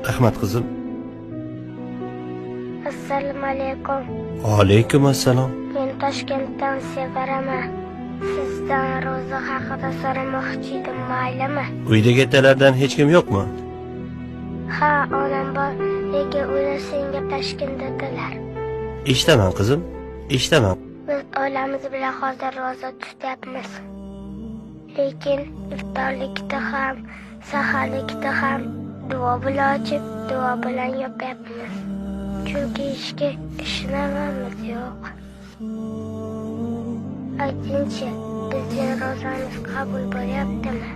Rahmat qizim. Assalomu alaykum. Alaykum assalom. Men Toshkentdan Sevaraman. Sizdan ro'za haqida so'ramoqchi edim, maylimi? Uydagi atalardan hech kim yo'qmi? Ha, onam bor, lekin ular senga Toshkentdadirlar. Eshitaman qizim, eshitaman. Biz oilamiz bilan hozir ro'za tutyapmiz. Lekin iftorlikda ham, saharlikda ham duo bilan ochib, duo bilan yopyapmiz. Chunki ishga ishonamiz yo'q. Aytingchi, bizning ro'zamiz qabul bo'lyaptimi?